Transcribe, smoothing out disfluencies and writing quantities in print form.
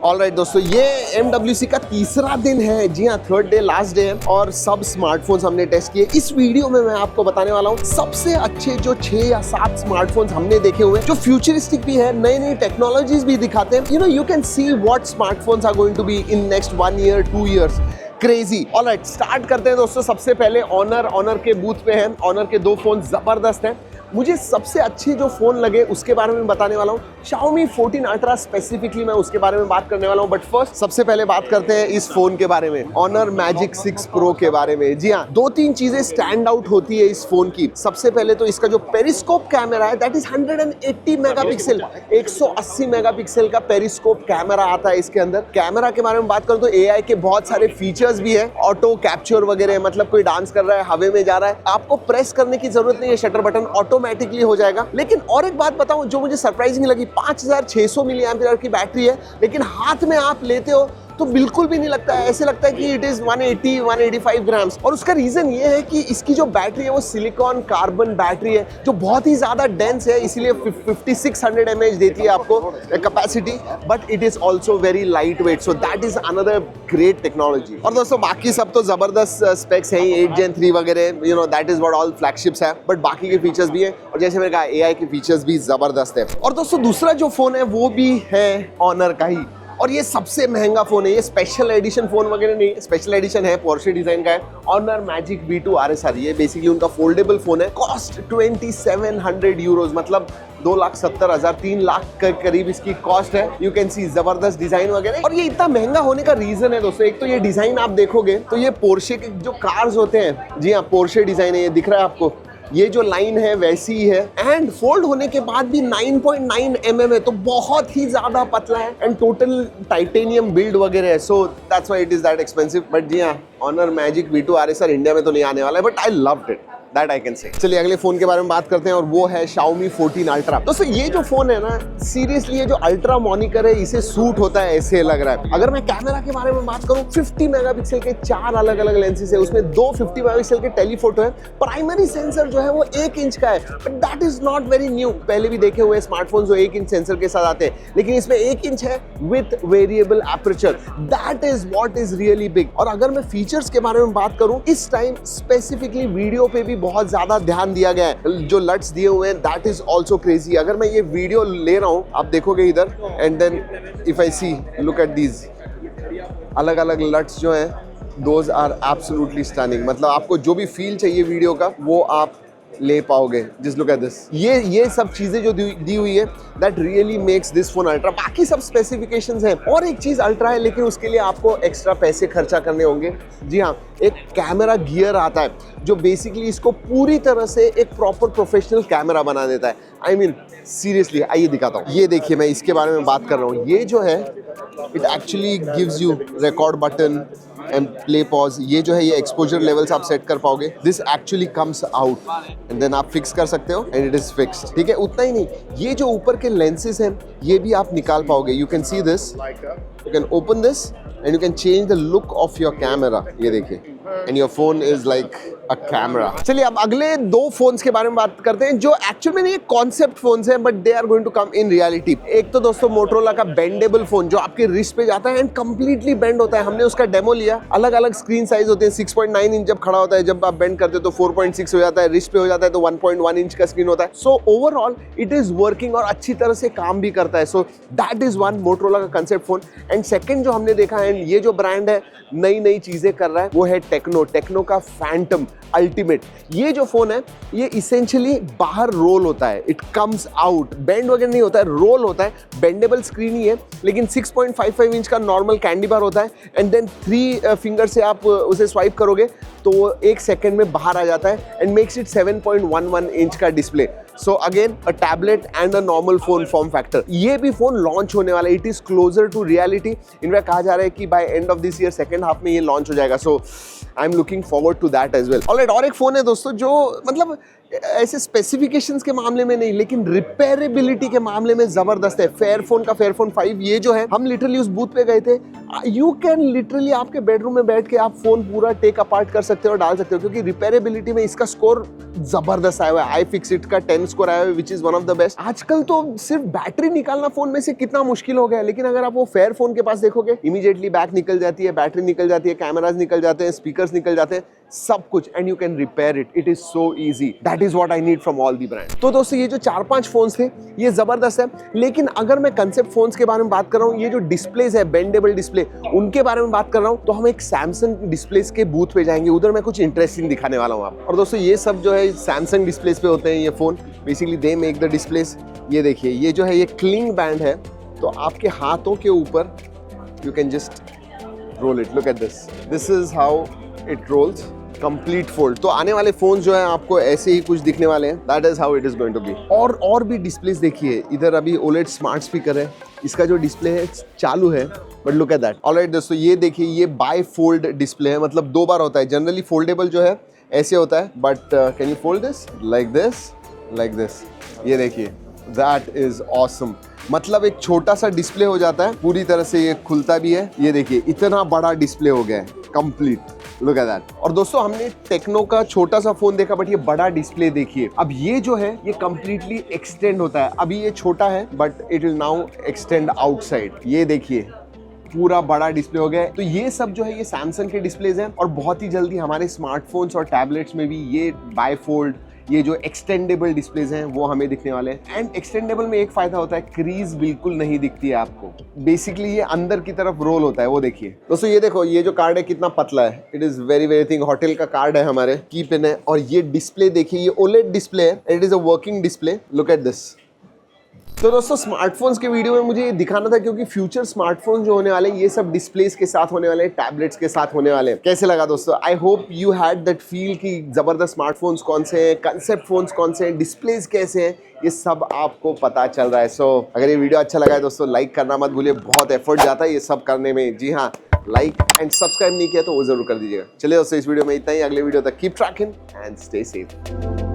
Alright दोस्तों, ये MWC का तीसरा दिन है। जी हाँ, थर्ड डे, लास्ट डे है और सब स्मार्टफोन्स हमने टेस्ट किए। इस वीडियो में मैं आपको बताने वाला हूँ सबसे अच्छे जो 6 या 7 स्मार्टफोन्स हमने देखे हुए हैं, जो फ्यूचरिस्टिक भी है, नई नई टेक्नोलॉजीज भी दिखाते हैं। You can see what smartphones are going to be in next 1 year 2 years. Crazy. Alright, start करते हैं दोस्तों। सबसे पहले ऑनर के बूथ पे हैं। ऑनर के 2 फोन जबरदस्त हैं। मुझे सबसे अच्छे जो फोन लगे उसके बारे में बताने वाला हूँ। Xiaomi 14 Ultra स्पेसिफिकली मैं उसके बारे में बात करने वाला हूँ। बट फर्स्ट सबसे पहले बात करते हैं इस फोन के बारे में, Honor Magic 6 Pro के बारे में। जी हाँ, 2-3 चीजें स्टैंड आउट होती है इस फोन की। सबसे पहले तो इसका जो पेरिस्कोप कैमरा है, दैट इज 180 मेगापिक्सल, 180 मेगापिक्सल का पेरिस्कोप कैमरा आता है इसके अंदर। कैमरा के बारे में बात करूँ तो AI के बहुत सारे फीचर्स भी है। ऑटो कैप्चर वगैरह, मतलब कोई डांस कर रहा है, हवा में जा रहा है, आपको प्रेस करने की जरूरत नहीं है, शटर बटन ऑटोमेटिकली हो जाएगा। लेकिन और एक बात बताऊं जो मुझे सरप्राइजिंग लगी, 5600 मिली एम्पीयर की बैटरी है, लेकिन हाथ में आप लेते हो तो बिल्कुल भी नहीं लगता है। ऐसे लगता है कि इट इज 180-185 ग्राम्स। और उसका रीजन ये है कि इसकी जो बैटरी है वो सिलिकॉन कार्बन बैटरी है, जो बहुत ही ज्यादा डेंस है, इसीलिए 5600 mAh देती है आपको capacity. But it is also very light weight, so that is another great technology. और दोस्तों बाकी सब तो जबरदस्त स्पेक्स हैं, 8 Gen 3 वगैरह, that is what all flagships है। बट बाकी के फीचर्स भी है, और जैसे मैंने कहा AI के फीचर्स भी जबरदस्त है। और दोस्तों दूसरा जो फोन है वो भी है ऑनर का ही, और ये सबसे महंगा फोन है। ये स्पेशल एडिशन फोन वगैरह नहीं है, स्पेशल एडिशन है, पोर्शे डिजाइन का है। Honor Magic V2 RSR, ये बेसिकली उनका फोल्डेबल फोन है। कॉस्ट 2700 यूरोज, मतलब 2,70,000, 3 लाख के करीब इसकी कॉस्ट है। यू कैन सी जबरदस्त डिजाइन वगैरह। और ये इतना महंगा होने का रीजन है दोस्तों, एक तो ये डिजाइन आप देखोगे तो ये पोर्शे के जो कार्स होते हैं, जी हाँ, पोर्शे डिजाइन है, ये दिख रहा है आपको, ये जो लाइन है वैसी ही है। एंड फोल्ड होने के बाद भी 9.9 mm है, तो बहुत ही ज्यादा पतला है। एंड टोटल टाइटेनियम बिल्ड वगैरह है, so that's why it is that expensive. But जी हाँ, Honor Magic V2 RSR India में तो नहीं आने वाला है, but I loved it, that I can say. चलिए अगले फोन के बारे में बात करते हैं, और वो है Xiaomi 14 Ultra। दोस्तों ये जो फोन है ना, सीरियसली ये जो अल्ट्रा मॉनिकर है, इसे सूट होता है ऐसे लग रहा है। अगर मैं कैमरा के बारे में बात करूं, 50 मेगापिक्सल के 4 अलग अलग लेंसेज है, उसमें 2 50 मेगापिक्सल के टेलीफोटो है। प्राइमरी सेंसर जो है वो 1 इंच का है, but that is not very new. पहले भी देखे हुए स्मार्टफोन जो 1 इंच सेंसर के साथ आते हैं, लेकिन इसमें 1 इंच है with variable aperture. That is what is really big. और अगर मैं फीचर्स के बारे में बात करूं, इस टाइम स्पेसिफिकली वीडियो पे भी बहुत ज्यादा ध्यान दिया गया है। जो लट्स दिए हुए हैं, दैट इज ऑल्सो क्रेजी। अगर मैं ये वीडियो ले रहा हूं, आप देखोगे इधर, and then if I see, look at these अलग अलग लट्स जो हैं, दोज आर एब्सोल्युटली स्टनिंग। मतलब आपको जो भी फील चाहिए वीडियो का, वो आप ले पाओगे। Just look at this. ये सब चीजें जो दी हुई है, that really makes this phone ultra. बाकी सब स्पेसिफिकेशंस हैं। और एक चीज अल्ट्रा है, लेकिन उसके लिए आपको एक्स्ट्रा पैसे खर्चा करने होंगे। जी हाँ, एक कैमरा गियर आता है जो बेसिकली इसको पूरी तरह से एक प्रॉपर प्रोफेशनल कैमरा बना देता है। आई मीन सीरियसली, आइए दिखाता हूँ। ये देखिए, मैं इसके बारे में बात कर रहा हूँ। ये जो है, it actually gives you record button and play pause. ये जो है, ये एक्सपोजर लेवल्स आप सेट कर पाओगे। This actually comes out and then आप फिक्स कर सकते हो, एंड इट इज फिक्स्ड। ठीक है, उतना ही नहीं, ये जो ऊपर के लेंसेज हैं, ये भी आप निकाल पाओगे। You can see this, you can open this and you can change the look of your camera. ये देखिए, and your phone is like a camera. चलिए अब अगले 2 फोन्स के बारे में बात करते हैं, जो एक्चुअल में ये कॉन्सेप्ट फोन्स हैं, but they are going to come in reality. एक तो दोस्तों मोटरोला का बेंडेबल फोन, जो आपके रिस्ट पे जाता है एंड कंप्लीटली बेंड होता है। हमने उसका डेमो लिया। अलग अलग स्क्रीन साइज होते हैं। 6.9 इंच जब खड़ा होता है, जब आप बेंड करते हो तो 4.6 हो जाता है, रिस्ट पे हो जाता है तो 1.1 इंच का स्क्रीन होता है। So overall it is working और अच्छी तरह से काम भी करता है। So that is one Motorola का कंसेप्ट फोन। एंड सेकंड जो हमने देखा है, ये जो ब्रांड है नई चीजें कर रहा है, वो है टेक्नो का फैंटम अल्टीमेट। ये जो फोन है, ये इसेंशियली बाहर रोल होता है। इट कम्स आउट, बेंड वगैरह नहीं होता है, रोल होता है। बेंडेबल स्क्रीन ही है, लेकिन 6.55 इंच का नॉर्मल कैंडी बार होता है। एंड देन 3 फिंगर से आप उसे स्वाइप करोगे तो वो 1 सेकेंड में बाहर आ जाता है, एंड मेक्स इट 7.11 इंच का display. So again a tablet and a normal phone form factor. ये भी फोन लॉन्च होने वाला है। It is closer to reality. In fact कहा जा रहा है कि by end of this year, second half में ये लॉन्च हो जाएगा। So I am looking forward to that as well. Alright, और एक फोन है दोस्तों जो मतलब ऐसे स्पेसिफिकेशंस के मामले में नहीं, लेकिन रिपेयरेबिलिटी के मामले में जबरदस्त है। फेयरफोन का फेयरफोन 5 ये जो है, हम लिटरली उस बूथ पे गए थे, यू कैन लिटरली आपके बेडरूम में बैठ के आप फोन पूरा टेक अपार्ट कर सकते हो और डाल सकते हो, क्योंकि रिपेयरेबिलिटी में इसका स्कोर जबरदस्त आया हुआ है। iFixit का 10 स्कोर आया हुआ है, which is one of the best. आजकल तो सिर्फ बैटरी निकालना फोन में से कितना मुश्किल हो गया है, लेकिन अगर आप वो फेयरफोन के पास देखोगे, इमीडिएटली बैक निकल जाती है, बैटरी निकल जाती है, कैमराज निकल जाते हैं, स्पीकर्स निकल जाते हैं, सब कुछ, and you can repair it. It is so easy. That is what I need from all the brand. तो दोस्तों ये जो 4-5 फोन्स थे ये जबरदस्त है, लेकिन अगर मैं कंसेप्ट फोन्स के बारे में बात कर रहा हूँ, ये जो डिस्प्लेज है, बेंडेबल डिस्प्ले, उनके बारे में बात कर रहा हूँ, तो हम एक सैमसंग डिस्प्लेज के बूथ पे जाएंगे, उधर मैं कुछ इंटरेस्टिंग दिखाने वाला हूँ आप। और दोस्तों ये सब जो है सैमसंग डिस्प्लेज पे होते हैं ये phone, basically they make the displays. ये देखिए, ये जो है ये क्लिंग बैंड है, तो आपके हाथों के ऊपर you can just roll it. Look at this, this is how it rolls, complete fold. तो आने वाले फोन जो है आपको ऐसे ही कुछ दिखने वाले हैं। That is how it is going to be. और भी डिस्प्लेस देखिए, इधर अभी OLED स्मार्ट स्पीकर है, इसका जो डिस्प्ले है चालू है, but look at that. Alright दोस्तों, ये देखिए, ये बाय फोल्ड डिस्प्ले है, मतलब 2 बार होता है। जनरली फोल्डेबल जो है ऐसे होता है, but can you fold this like this, like this. ये देखिए, दैट इज ऑसम। मतलब एक छोटा सा डिस्प्ले हो जाता है, पूरी तरह से ये खुलता भी है। ये देखिए, इतना बड़ा डिस्प्ले हो गया है कंप्लीट। Look at that. और दोस्तों हमने टेक्नो का छोटा सा फोन देखा, बट ये बड़ा डिस्प्ले देखिए। अब ये जो है ये कंप्लीटली एक्सटेंड होता है। अभी ये छोटा है, but it will now extend outside. ये देखिए, पूरा बड़ा डिस्प्ले हो गया है। तो ये सब जो है ये सैमसंग के डिस्प्लेज हैं, और बहुत ही जल्दी हमारे स्मार्टफोन्स और टैबलेट्स में भी ये बायफोल्ड, ये जो एक्सटेंडेबल डिस्प्लेज हैं वो हमें दिखने वाले हैं। एंड एक्सटेंडेबल में एक फायदा होता है, क्रीज बिल्कुल नहीं दिखती है आपको। बेसिकली ये अंदर की तरफ रोल होता है, वो देखिए। दोस्तों ये देखो, ये जो कार्ड है कितना पतला है। It is very very think. Hotel का कार्ड है हमारे, की पिन है। और ये डिस्प्ले देखिए, ये OLED डिस्प्ले है, it is a working display. Look at this. तो दोस्तों स्मार्टफोन्स के वीडियो में मुझे ये दिखाना था, क्योंकि फ्यूचर स्मार्टफोन जो होने वाले हैं ये सब डिस्प्लेस के साथ होने वाले हैं, टैबलेट्स के साथ होने वाले हैं। कैसे लगा दोस्तों? I hope you had that feel कि जबरदस्त स्मार्टफोन्स कौन से हैं, कंसेप्ट फोन्स कौन से हैं, डिस्प्लेस कैसे हैं, ये सब आपको पता चल रहा है। सो अगर ये वीडियो अच्छा लगा है दोस्तों, लाइक करना मत भूलिए, बहुत एफर्ट जाता है ये सब करने में। जी हाँ, लाइक एंड सब्सक्राइब नहीं किया तो वो जरूर कर दीजिएगा। चलिए दोस्तों, इस वीडियो में इतना ही। अगले वीडियो तक keep trekking and stay safe.